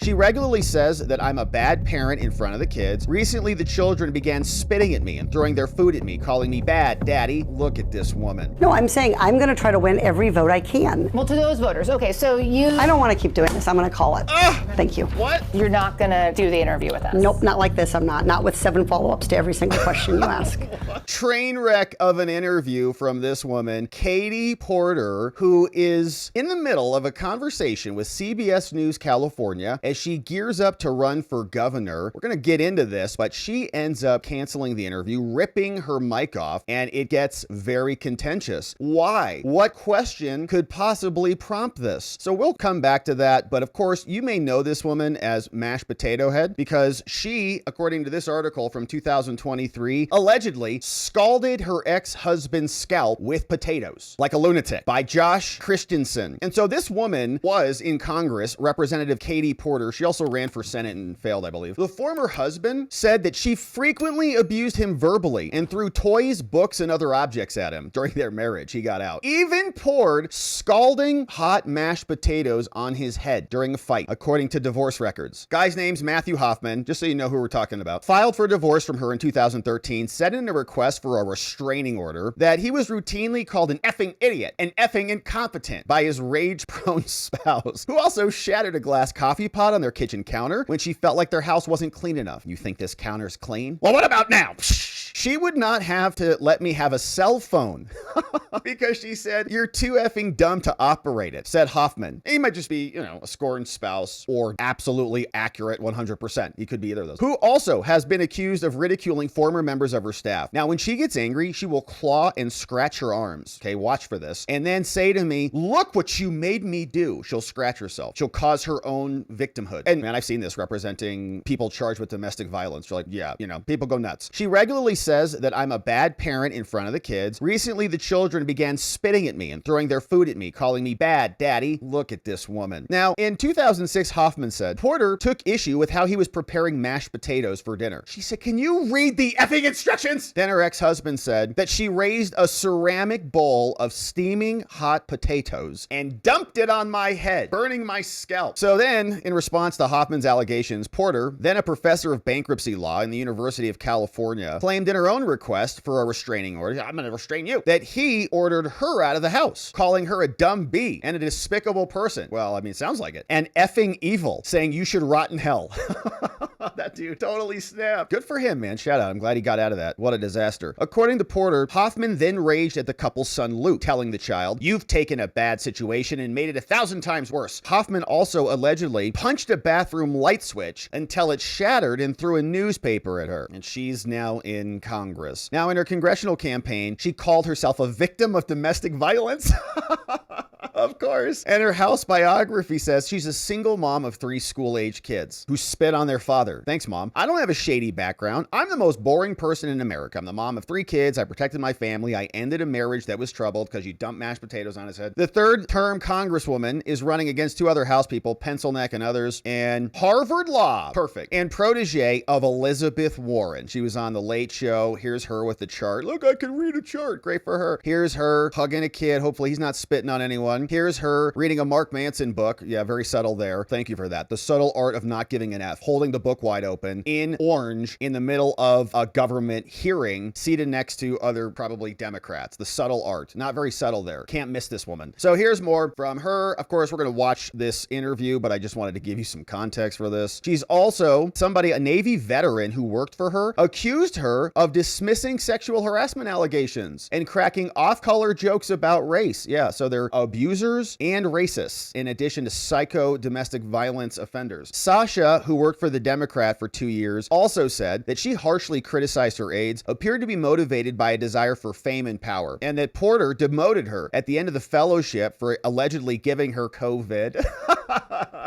She regularly says that I'm a bad parent in front of the kids. Recently, the children began spitting at me and throwing their food at me, calling me bad. Daddy, look at this woman. No, I'm saying I'm going to try to win every vote I can. Well, to those voters, okay, so I don't want to keep doing this. I'm going to call it. Thank you. What? You're not going to do the interview with us? Nope, not like this. I'm not. Not with 7 follow-ups to every single question you ask. Train wreck of an interview from this woman, Katie Porter, who is in the middle of a conversation with CBS News California as she gears up to run for governor. We're going to get into this, but she ends up canceling the interview, ripping her mic off, and it gets very contentious. Why? What question could possibly prompt this? So we'll come back to that, but of course, you may know this woman as Mashed Potato Head because she, according to this article from 2023, allegedly scalded her ex-husband's scalp with potatoes like a lunatic by Josh Christensen. And so this woman was in Congress, Representative Katie Porter. She also ran for Senate and failed, I believe. The former husband said that she frequently abused him verbally and threw toys, books, and other objects at him during their marriage. He got out. Even poured scalding hot mashed potatoes on his head during a fight, according to divorce records. Guy's name's Matthew Hoffman, just so you know who we're talking about. Filed for divorce from her in 2013, sent in a request for a restraining order that he was routinely called an effing idiot and effing incompetent by his rage-prone spouse, who also shattered a glass coffee pot on their kitchen counter when she felt like their house wasn't clean enough. You think this counter's clean? Well, what about now? She would not have to let me have a cell phone because she said, you're too effing dumb to operate it, said Hoffman. He might just be, a scorned spouse or absolutely accurate 100%. He could be either of those. Who also has been accused of ridiculing former members of her staff. Now, when she gets angry, she will claw and scratch her arms. Okay, watch for this. And then say to me, look what you made me do. She'll scratch herself. She'll cause her own victimhood. And man, I've seen this representing people charged with domestic violence. You're like, yeah, people go nuts. She regularly says that I'm a bad parent in front of the kids. Recently, the children began spitting at me and throwing their food at me, calling me bad. Daddy, look at this woman. Now, in 2006, Hoffman said, Porter took issue with how he was preparing mashed potatoes for dinner. She said, can you read the effing instructions? Then her ex-husband said that she raised a ceramic bowl of steaming hot potatoes and dumped it on my head, burning my scalp. So then, in response to Hoffman's allegations, Porter, then a professor of bankruptcy law in the University of California, claimed in her own request for a restraining order, I'm going to restrain you, that he ordered her out of the house, calling her a dumb bee and a despicable person. Well, I mean, it sounds like it. And effing evil, saying you should rot in hell. That dude totally snapped. Good for him, man. Shout out. I'm glad he got out of that. What a disaster. According to Porter, Hoffman then raged at the couple's son, Luke, telling the child, you've taken a bad situation and made it 1,000 times worse. Hoffman also allegedly punched a bathroom light switch until it shattered and threw a newspaper at her. And she's now in Congress. Now, in her congressional campaign, she called herself a victim of domestic violence. Of course. And her house biography says she's a single mom of 3 school-age kids who spit on their father. Thanks, Mom. I don't have a shady background. I'm the most boring person in America. I'm the mom of 3 kids. I protected my family. I ended a marriage that was troubled because you dumped mashed potatoes on his head. The 3rd-term congresswoman is running against 2 other House people, Pencilneck and others, and Harvard Law. Perfect. And protege of Elizabeth Warren. She was on The Late Show. Here's her with the chart. Look, I can read a chart. Great for her. Here's her hugging a kid. Hopefully he's not spitting on anyone. Here's her reading a Mark Manson book. Yeah, very subtle there. Thank you for that. The Subtle Art of Not Giving an F. Holding the book wide open in orange in the middle of a government hearing, seated next to other probably Democrats. The subtle art. Not very subtle there. Can't miss this woman. So here's more from her. Of course, we're going to watch this interview, but I just wanted to give you some context for this. She's also a Navy veteran who worked for her, accused her of dismissing sexual harassment allegations and cracking off-color jokes about race. Yeah, so they're abusers and racists, in addition to psycho domestic violence offenders. Sasha, who worked for the Democrat for 2 years, also said that she harshly criticized her aides, appeared to be motivated by a desire for fame and power, and that Porter demoted her at the end of the fellowship for allegedly giving her COVID.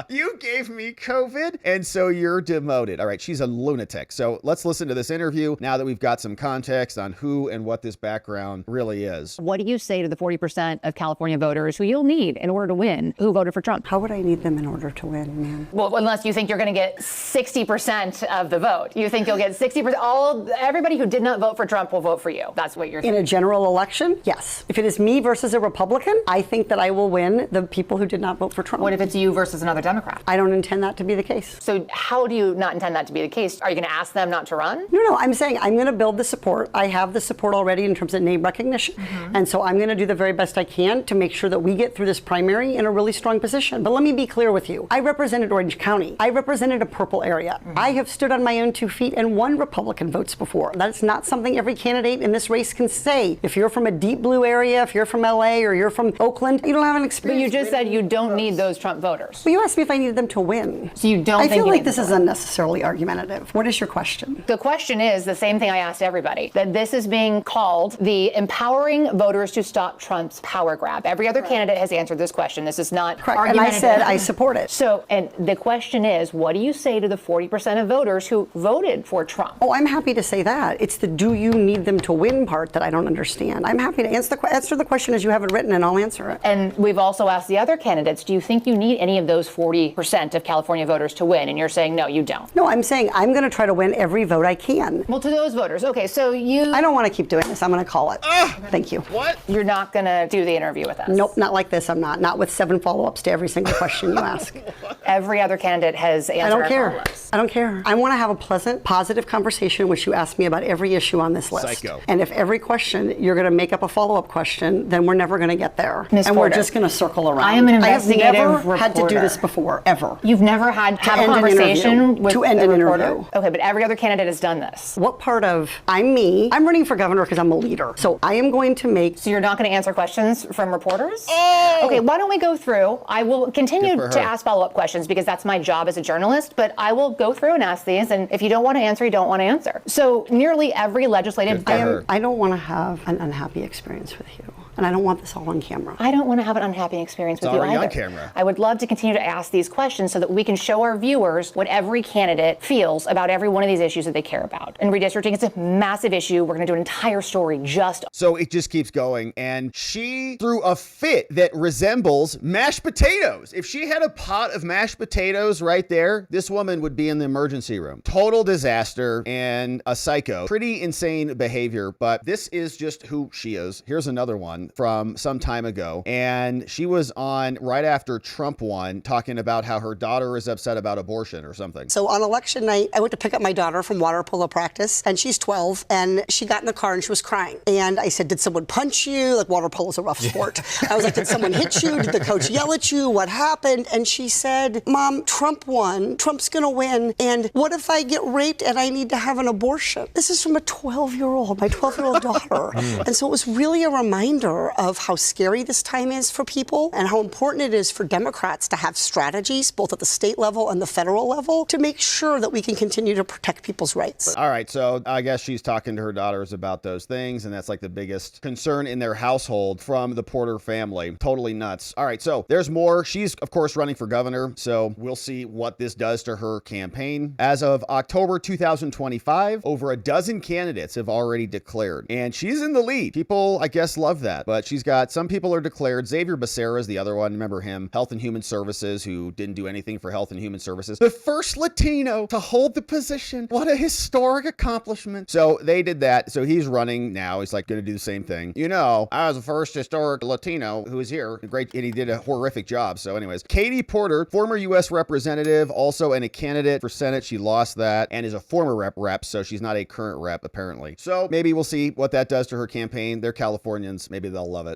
You gave me COVID, and so you're demoted. All right, she's a lunatic. So let's listen to this interview now that we've got some context on who and what this background really is. What do you say to the 40% of California voters who you'll need in order to win, who voted for Trump? How would I need them in order to win, man? Well, unless you think you're going to get 60% of the vote. You think you'll get 60%. Everybody who did not vote for Trump will vote for you. That's what you're saying. In a general election, yes. If it is me versus a Republican, I think that I will win the people who did not vote for Trump. What if it's you versus as another Democrat. I don't intend that to be the case. So how do you not intend that to be the case? Are you going to ask them not to run? No, I'm saying I'm going to build the support. I have the support already in terms of name recognition. And so I'm going to do the very best I can to make sure that we get through this primary in a really strong position. But let me be clear with you. I represented Orange County. I represented a purple area. I have stood on my own 2 feet and won Republican votes before. That's not something every candidate in this race can say. If you're from a deep blue area, if you're from LA or you're from Oakland, you don't have an experience. But you just said you don't need those Trump voters. Well, you asked me if I needed them to win. So you don't I think feel you like need this them is to win. unnecessarily argumentative. What is your question? The question is the same thing I asked everybody, that this is being called the empowering voters to stop Trump's power grab. Every other candidate has answered this question. This is not Correct. And I argumentative. said I support it. So, and the question is, what do you say to the 40% of voters who voted for Trump? Oh, I'm happy to say that. It's the do you need them to win part that I don't understand. I'm happy to answer the question as you have it written, and I'll answer it. And we've also asked the other candidates, do you think you need any of those 40% of California voters to win? And you're saying, no, you don't. No, I'm saying I'm going to try to win every vote I can. Well, to those voters, okay, so I don't want to keep doing this. I'm going to call it. Thank you. What? you're not going to do the interview with us? Nope, not like this. I'm not. Not with 7 follow-ups to every single question you ask. Every other candidate has answered I don't our care. follow-ups. I don't care. I want to have a pleasant, positive conversation in which you ask me about every issue on this list. Psycho. And if every question you're going to make up a follow-up question, then we're never going to get there. Ms. And we're Porter, just going to circle around. I am an investigative I have never had to do reporter. this before, ever. You've never had to have a end an conversation interview. with To end a an reporter? interview. Okay, but every other candidate has done this. What part of I'm me? I'm running for governor because I'm a leader. So I am going to make. So you're not going to answer questions from reporters? Okay, why don't we go through? I will continue Good for to her. ask follow-up questions because that's my job as a journalist, but I will go through and ask these, and if you don't want to answer, you don't want to answer. So nearly every legislative... Good for her. I don't want to have an unhappy experience with you. And I don't want this all on camera. I don't want to have an unhappy experience with you already either. on camera. I would love to continue to ask these questions so that we can show our viewers what every candidate feels about every one of these issues that they care about. And redistricting is a massive issue. We're going to do an entire story just... So it just keeps going. And she threw a fit that resembles mashed potatoes. If she had a pot of mashed potatoes right there, this woman would be in the emergency room. Total disaster and a psycho. Pretty insane behavior, but this is just who she is. Here's another one from some time ago. And she was on right after Trump won, talking about how her daughter is upset about abortion or something. So on election night, I went to pick up my daughter from water polo practice, and she's 12, and she got in the car and she was crying. And I said, did someone punch you? Like, water polo's a rough sport. I was like, did someone hit you? Did the coach yell at you? What happened? And she said, Mom, Trump won. Trump's gonna win. And what if I get raped and I need to have an abortion? This is from a 12-year-old, my 12-year-old daughter. And so it was really a reminder of how scary this time is for people and how important it is for Democrats to have strategies, both at the state level and the federal level, to make sure that we can continue to protect people's rights. All right, so I guess she's talking to her daughters about those things, and that's like the biggest concern in their household from the Porter family. Totally nuts. All right, so there's more. She's, of course, running for governor, so we'll see what this does to her campaign. As of October 2025, over a dozen candidates have already declared, and she's in the lead. People, I guess, love that, but she's got some people are declared. Xavier Becerra is the other one. Remember him? Health and Human Services, who didn't do anything for Health and Human Services. The first Latino to hold the position. What a historic accomplishment. So they did that. So he's running now. He's like going to do the same thing. You know, I was the first historic Latino who was here. Great. And he did a horrific job. So anyways, Katie Porter, former U.S. representative, also and a candidate for Senate. She lost that and is a former rep. So she's not a current rep, apparently. So maybe we'll see what that does to her campaign. They're Californians. Maybe they'll love it.